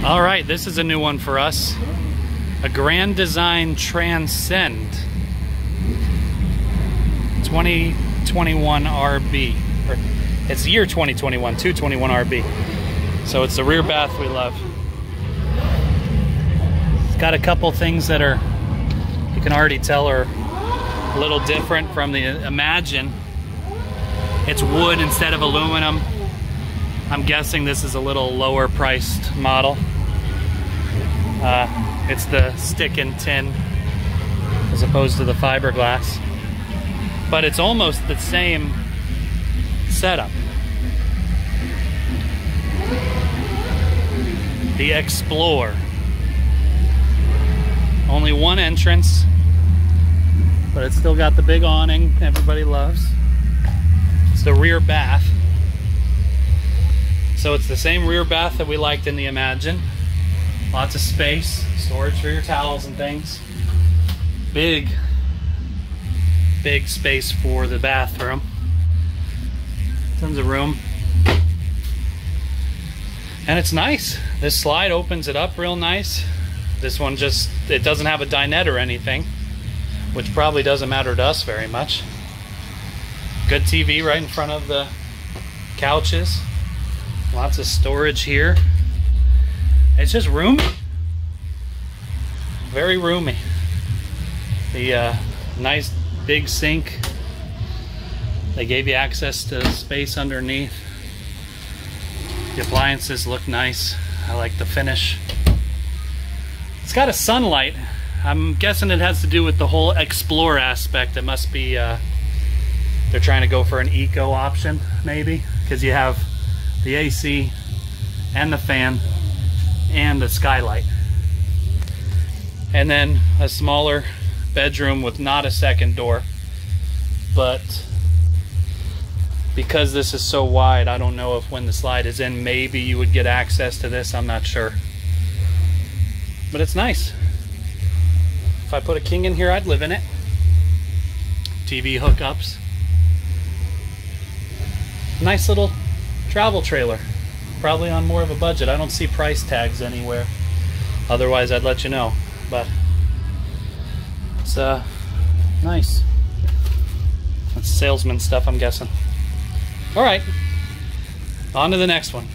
All right, this is a new one for us. A Grand Design Transcend 221RB. It's the year 2021, 221RB. So it's the rear bath we love. It's got a couple things that are, you can already tell are a little different from the Imagine. It's wood instead of aluminum. I'm guessing this is a little lower priced model. It's the stick and tin as opposed to the fiberglass. But it's almost the same setup. The Explore. Only one entrance, but it's still got the big awning everybody loves. It's the rear bath. So it's the same rear bath that we liked in the Imagine. Lots of space, storage for your towels and things. Big space for the bathroom. Tons of room. And it's nice. This slide opens it up real nice. This one just, it doesn't have a dinette or anything, which probably doesn't matter to us very much. Good TV right in front of the couches. Lots of storage here. It's just roomy. Very roomy. The nice big sink. They gave you access to space underneath. The appliances look nice. I like the finish. It's got a sunlight. I'm guessing it has to do with the whole Explore aspect. It must be they're trying to go for an eco option maybe, because you have the AC and the fan and the skylight, and then a smaller bedroom with not a second door. But because this is so wide, I don't know if when the slide is in, maybe you would get access to this. I'm not sure, but it's nice. If I put a king in here, I'd live in it. TV hookups. Nice little travel trailer. Probably on more of a budget. I don't see price tags anywhere. Otherwise, I'd let you know. But it's nice. That's salesman stuff, I'm guessing. All right, on to the next one.